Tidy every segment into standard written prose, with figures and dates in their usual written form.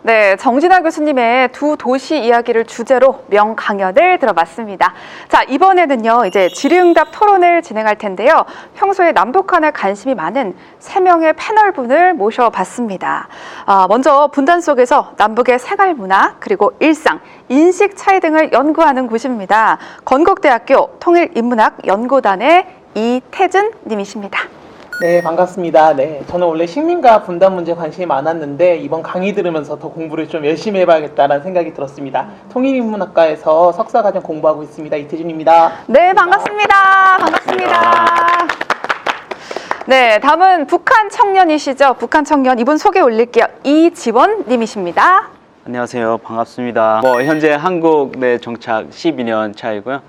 네, 정진아 교수님의 두 도시 이야기를 주제로 명강연을 들어봤습니다. 자, 이번에는요, 이제 질의응답 토론을 진행할 텐데요. 평소에 남북한에 관심이 많은 3명의 패널분을 모셔봤습니다. 먼저 분단 속에서 남북의 생활문화, 그리고 일상, 인식 차이 등을 연구하는 곳입니다. 건국대학교 통일인문학연구단의 이태준 님이십니다. 네, 반갑습니다. 네, 저는 원래 식민과 분단 문제에 관심이 많았는데 이번 강의 들으면서 더 공부를 좀 열심히 해봐야겠다라는 생각이 들었습니다. 통일인문학과에서 석사과정 공부하고 있습니다. 이태준입니다. 네, 반갑습니다. 반갑습니다. 네, 다음은 북한 청년이시죠. 북한 청년 이분 소개 올릴게요. 이지원 님이십니다. 안녕하세요. 반갑습니다. 현재 한국 내 정착 12년 차이고요.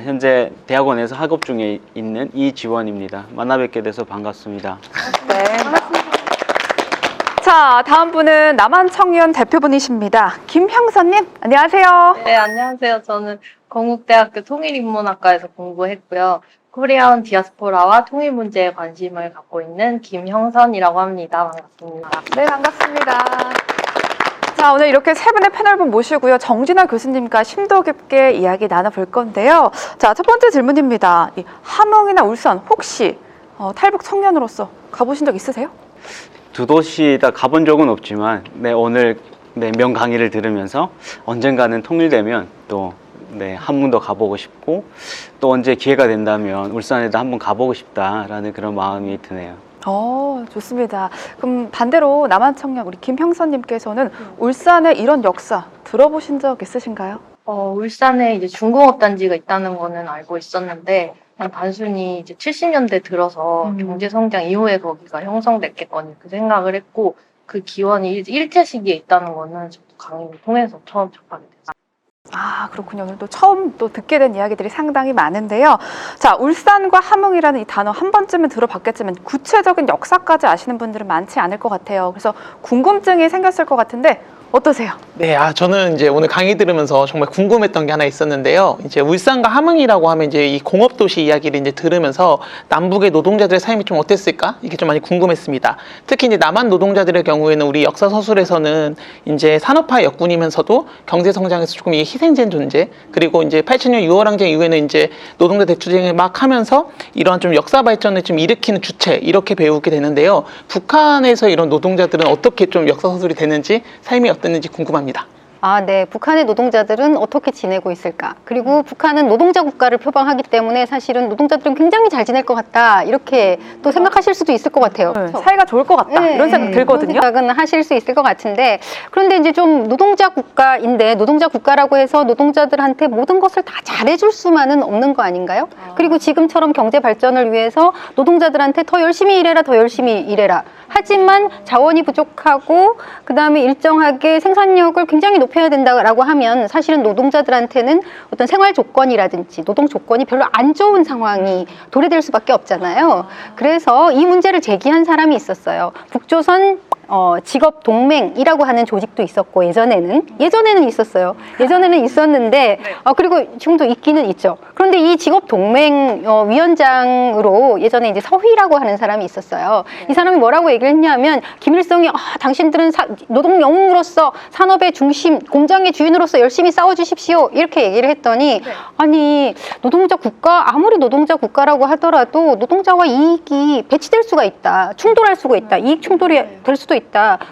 현재 대학원에서 학업 중에 있는 이지원입니다. 만나 뵙게 돼서 반갑습니다. 네, 반갑습니다. 자, 다음 분은 남한 청년 대표분이십니다. 김형선님, 안녕하세요. 네, 안녕하세요. 저는 건국대학교 통일인문학과에서 공부했고요. 코리아원 디아스포라와 통일 문제에 관심을 갖고 있는 김형선이라고 합니다. 반갑습니다. 네, 반갑습니다. 자, 오늘 이렇게 세 분의 패널분 모시고요. 정진아 교수님과 심도 깊게 이야기 나눠볼 건데요. 자, 첫 번째 질문입니다. 이 함흥이나 울산 혹시 탈북 청년으로서 가보신 적 있으세요? 두 도시 다 가본 적은 없지만 오늘 명 강의를 들으면서 언젠가는 통일되면 또 함흥도 가보고 싶고 또 언제 기회가 된다면 울산에도 한번 가보고 싶다라는 그런 마음이 드네요. 좋습니다. 그럼 반대로 남한 청년 우리 김형선님께서는 울산의 이런 역사 들어보신 적 있으신가요? 울산에 이제 중공업 단지가 있다는 거는 알고 있었는데 그냥 단순히 이제 70년대 들어서 경제 성장 이후에 거기가 형성됐겠거니 그 생각을 했고 그 기원이 일제 시기에 있다는 거는 저도 강의를 통해서 처음 접하게 됐어요. 그렇군요. 오늘 또 처음 또 듣게 된 이야기들이 상당히 많은데요. 자, 울산과 함흥이라는 이 단어 한 번쯤은 들어봤겠지만 구체적인 역사까지 아시는 분들은 많지 않을 것 같아요. 그래서 궁금증이 생겼을 것 같은데 어떠세요? 네, 저는 이제 오늘 강의 들으면서 정말 궁금했던 게 하나 있었는데요. 이제 울산과 함흥이라고 하면 이제 이 공업도시 이야기를 이제 들으면서 남북의 노동자들의 삶이 좀 어땠을까? 이게 좀 많이 궁금했습니다. 특히 이제 남한 노동자들의 경우에는 우리 역사 서술에서는 이제 산업화 역군이면서도 경제 성장에서 조금 이게 희생된 존재, 그리고 이제 80년 6월 항쟁 이후에는 이제 노동자 대투쟁을 막 하면서 이러한 좀 역사 발전을 좀 일으키는 주체, 이렇게 배우게 되는데요. 북한에서 이런 노동자들은 어떻게 좀 역사 서술이 되는지, 삶이 어땠는지 궁금합니다. 네. 북한의 노동자들은 어떻게 지내고 있을까? 그리고 북한은 노동자 국가를 표방하기 때문에 사실은 노동자들은 굉장히 잘 지낼 것 같다. 이렇게 또 생각하실 수도 있을 것 같아요. 네, 사이가 좋을 것 같다. 이런 생각 들거든요. 그런 생각은 하실 수 있을 것 같은데 그런데 이제 좀 노동자 국가인데 노동자 국가라고 해서 노동자들한테 모든 것을 다 잘해줄 수만은 없는 거 아닌가요? 그리고 지금처럼 경제 발전을 위해서 노동자들한테 더 열심히 일해라, 더 열심히 일해라. 하지만 자원이 부족하고 그다음에 일정하게 생산력을 굉장히 높여야 된다라고 하면 사실은 노동자들한테는 어떤 생활 조건이라든지 노동 조건이 별로 안 좋은 상황이 도래될 수밖에 없잖아요. 그래서 이 문제를 제기한 사람이 있었어요. 북조선 직업 동맹이라고 하는 조직도 있었고 예전에는 있었어요. 예전에는 있었는데 그리고 지금도 있기는 있죠. 그런데 이 직업 동맹 위원장으로 예전에 이제 서휘라고 하는 사람이 있었어요. 이 사람이 뭐라고 얘기를 했냐면 김일성이 당신들은 노동 영웅으로서 산업의 중심, 공장의 주인으로서 열심히 싸워주십시오. 이렇게 얘기를 했더니 아니 노동자 국가 아무리 노동자 국가라고 하더라도 노동자와 이익이 배치될 수가 있다. 충돌할 수가 있다. 이익 충돌이 될 수도 있다.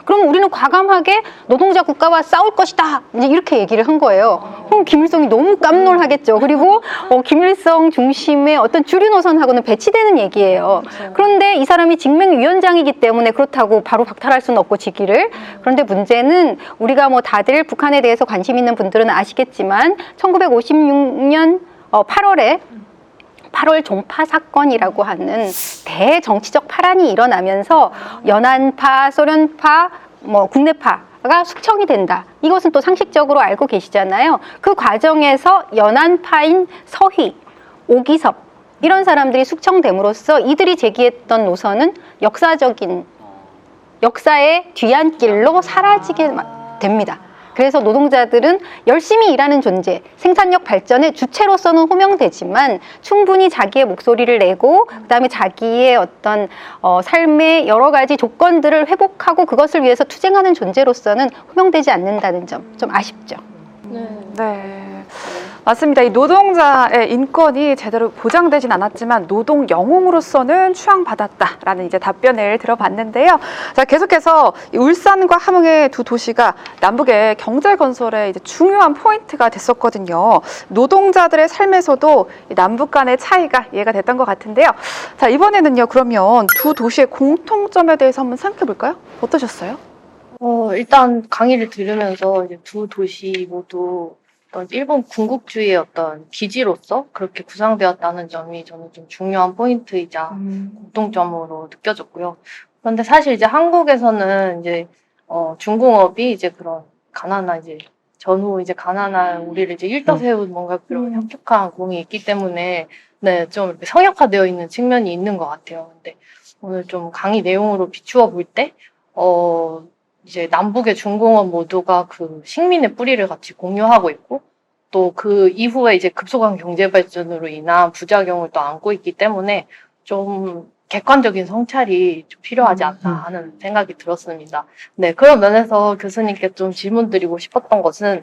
그럼 우리는 과감하게 노동자 국가와 싸울 것이다. 이제 이렇게 얘기를 한 거예요. 그럼 김일성이 너무 깜놀하겠죠. 그리고 김일성 중심의 어떤 주류 노선하고는 배치되는 얘기예요. 그런데 이 사람이 직맹위원장이기 때문에 그렇다고 바로 박탈할 수는 없고 직위를. 그런데 문제는 우리가 다들 북한에 대해서 관심 있는 분들은 아시겠지만 1956년 8월 종파 사건이라고 하는 대정치적 파란이 일어나면서 연안파, 소련파, 국내파가 숙청이 된다. 이것은 또 상식적으로 알고 계시잖아요. 그 과정에서 연안파인 서희, 오기섭 이런 사람들이 숙청됨으로써 이들이 제기했던 노선은 역사의 뒤안길로 사라지게 됩니다. 그래서 노동자들은 열심히 일하는 존재, 생산력 발전의 주체로서는 호명되지만 충분히 자기의 목소리를 내고 그다음에 자기의 어떤 삶의 여러 가지 조건들을 회복하고 그것을 위해서 투쟁하는 존재로서는 호명되지 않는다는 점 좀 아쉽죠. 네. 맞습니다. 이 노동자의 인권이 제대로 보장되진 않았지만 노동 영웅으로서는 추앙받았다라는 이제 답변을 들어봤는데요. 자, 계속해서 이 울산과 함흥의 두 도시가 남북의 경제 건설에 이제 중요한 포인트가 됐었거든요. 노동자들의 삶에서도 이 남북 간의 차이가 이해가 됐던 것 같은데요. 자, 이번에는요. 그러면 두 도시의 공통점에 대해서 한번 생각해 볼까요? 어떠셨어요? 일단 강의를 들으면서 이제 두 도시 모두 어떤 일본 군국주의의 어떤 기지로서 그렇게 구상되었다는 점이 저는 좀 중요한 포인트이자 공통점으로 느껴졌고요. 그런데 사실 이제 한국에서는 이제 중공업이 이제 그런 가난한 이제 전후 이제 가난한 우리를 이제 일떠 세운 뭔가 그런 혁혁한 공이 있기 때문에 네, 좀 이렇게 성역화되어 있는 측면이 있는 것 같아요. 근데 오늘 좀 강의 내용으로 비추어 볼 때 이제 남북의 중공업 모두가 그 식민의 뿌리를 같이 공유하고 있고 또 그 이후에 이제 급속한 경제 발전으로 인한 부작용을 또 안고 있기 때문에 좀 객관적인 성찰이 좀 필요하지 않나 하는 생각이 들었습니다. 네, 그런 면에서 교수님께 좀 질문드리고 싶었던 것은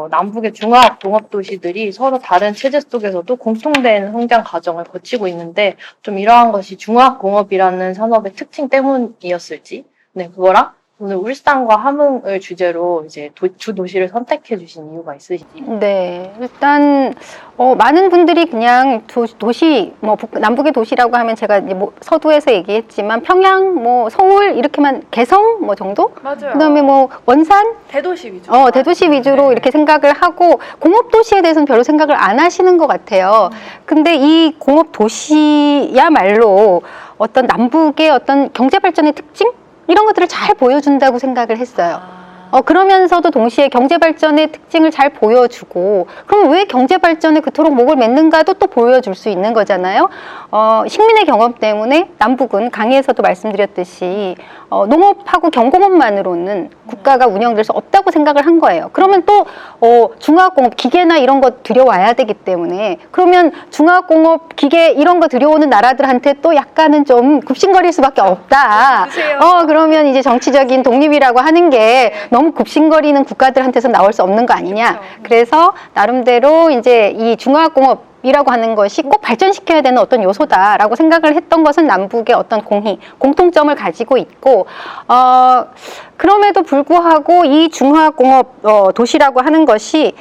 남북의 중화학 공업 도시들이 서로 다른 체제 속에서도 공통된 성장 과정을 거치고 있는데 좀 이러한 것이 중화학 공업이라는 산업의 특징 때문이었을지, 네, 그거랑 오늘 울산과 함흥을 주제로 이제 두 도시를 선택해 주신 이유가 있으신지? 네, 일단 많은 분들이 그냥 도시, 뭐 남북의 도시라고 하면 제가 이제 뭐 서두에서 얘기했지만 평양, 뭐 서울 이렇게만 개성 뭐 정도? 맞아요. 그다음에 뭐 원산, 대도시 위주. 대도시 위주로 이렇게 생각을 하고 공업 도시에 대해서는 별로 생각을 안 하시는 것 같아요. 근데 이 공업 도시야말로 어떤 남북의 어떤 경제 발전의 특징? 이런 것들을 잘 보여준다고 생각을 했어요. 그러면서도 동시에 경제발전의 특징을 잘 보여주고 그럼 왜 경제발전에 그토록 목을 맸는가도 또 보여줄 수 있는 거잖아요. 식민의 경험 때문에 남북은 강의에서도 말씀드렸듯이 농업하고 경공업만으로는 국가가 운영될 수 없다고 생각을 한 거예요. 그러면 또 중화학공업 기계나 이런 거 들여와야 되기 때문에 그러면 중화학공업 기계 이런 거 들여오는 나라들한테 또 약간은 좀 굽신거릴 수밖에 없다. 그러면 이제 정치적인 독립이라고 하는 게 너무 굽신거리는 국가들한테서 나올 수 없는 거 아니냐. 그래서 나름대로 이제 이 중화학공업 이라고 하는 것이 꼭 발전시켜야 되는 어떤 요소다라고 생각을 했던 것은 남북의 어떤 공통점을 가지고 있고 그럼에도 불구하고 이 중화공업 도시라고 하는 것이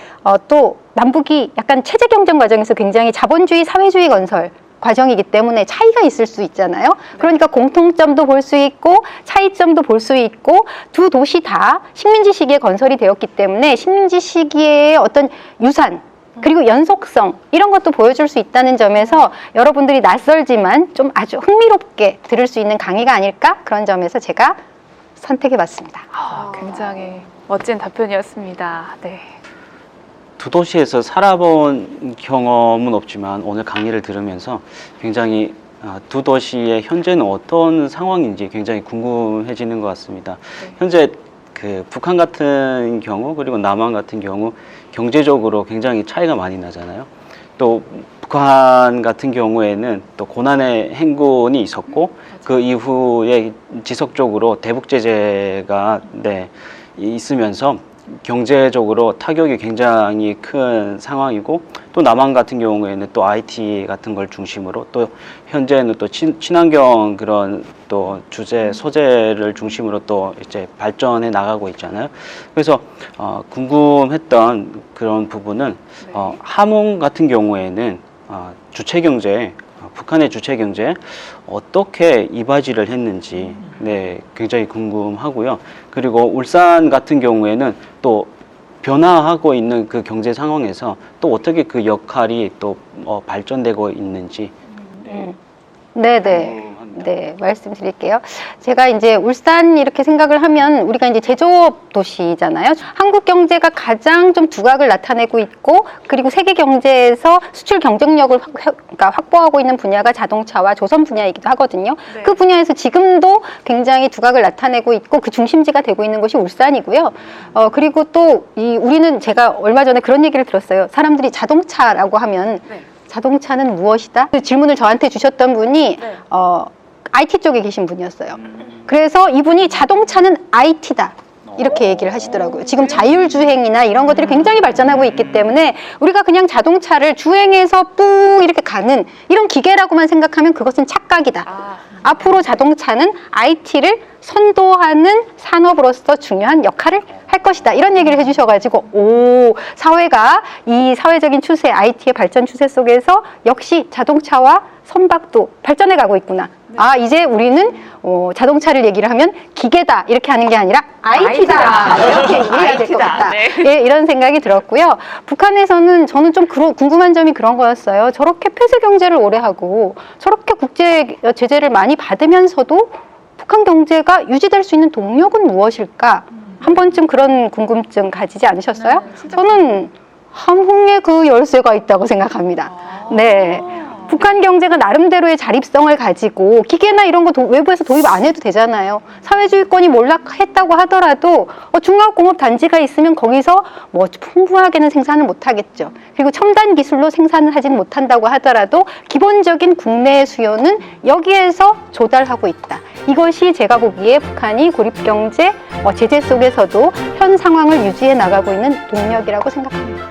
또 남북이 약간 체제 경쟁 과정에서 굉장히 자본주의 사회주의 건설 과정이기 때문에 차이가 있을 수 있잖아요. 그러니까 공통점도 볼 수 있고 차이점도 볼 수 있고 두 도시 다 식민지 시기에 건설이 되었기 때문에 식민지 시기의 어떤 유산 그리고 연속성 이런 것도 보여줄 수 있다는 점에서 여러분들이 낯설지만 좀 아주 흥미롭게 들을 수 있는 강의가 아닐까 그런 점에서 제가 선택해봤습니다. 굉장히 멋진 답변이었습니다. 네. 두 도시에서 살아본 경험은 없지만 오늘 강의를 들으면서 굉장히 두 도시의 현재는 어떤 상황인지 굉장히 궁금해지는 것 같습니다. 현재 그 북한 같은 경우 그리고 남한 같은 경우 경제적으로 굉장히 차이가 많이 나잖아요. 또 북한 같은 경우에는 또 고난의 행군이 있었고 그 이후에 지속적으로 대북 제재가 있으면서 경제적으로 타격이 굉장히 큰 상황이고 또 남한 같은 경우에는 또 IT 같은 걸 중심으로 또 현재는 또 친환경 그런 또 주제 소재를 중심으로 또 이제 발전해 나가고 있잖아요. 그래서 궁금했던 그런 부분은 함흥 같은 경우에는 주체 경제 북한의 주체 경제에 어떻게 이바지를 했는지 굉장히 궁금하고요. 그리고 울산 같은 경우에는 또 변화하고 있는 그 경제 상황에서 또 어떻게 그 역할이 또 발전되고 있는지 네네. 네, 말씀드릴게요. 제가 이제 울산 이렇게 생각을 하면 우리가 이제 제조업 도시잖아요. 한국 경제가 가장 좀 두각을 나타내고 있고 그리고 세계 경제에서 수출 경쟁력을 그러니까 확보하고 있는 분야가 자동차와 조선 분야이기도 하거든요. 네. 그 분야에서 지금도 굉장히 두각을 나타내고 있고 그 중심지가 되고 있는 것이 울산이고요. 그리고 또 우리는 제가 얼마 전에 그런 얘기를 들었어요. 사람들이 자동차라고 하면 네. 자동차는 무엇이다? 그 질문을 저한테 주셨던 분이 네. IT 쪽에 계신 분이었어요. 그래서 이분이 자동차는 IT다. 이렇게 얘기를 하시더라고요. 지금 자율주행이나 이런 것들이 굉장히 발전하고 있기 때문에 우리가 그냥 자동차를 주행해서 뿡 이렇게 가는 이런 기계라고만 생각하면 그것은 착각이다. 앞으로 자동차는 IT를 선도하는 산업으로서 중요한 역할을 할 것이다. 이런 얘기를 해주셔가지고 사회가 이 사회적인 추세, IT의 발전 추세 속에서 역시 자동차와 선박도 발전해 가고 있구나. 이제 우리는 자동차를 얘기를 하면 기계다 이렇게 하는 게 아니라 IT다 이렇게 얘기해야 될 것 같다. 네. 예, 이런 생각이 들었고요. 북한에서는 저는 좀 궁금한 점이 그런 거였어요. 저렇게 폐쇄 경제를 오래 하고 저렇게 국제 제재를 많이 받으면서도 북한 경제가 유지될 수 있는 동력은 무엇일까? 한 번쯤 그런 궁금증 가지지 않으셨어요? 저는 함흥에 그 열쇠가 있다고 생각합니다. 네. 북한 경제가 나름대로의 자립성을 가지고 기계나 이런 거 외부에서 도입 안 해도 되잖아요. 사회주의권이 몰락했다고 하더라도 중화공업 단지가 있으면 거기서 뭐 풍부하게는 생산을 못 하겠죠. 그리고 첨단 기술로 생산을 하진 못한다고 하더라도 기본적인 국내 수요는 여기에서 조달하고 있다. 이것이 제가 보기에 북한이 고립경제 제재 속에서도 현 상황을 유지해 나가고 있는 동력이라고 생각합니다.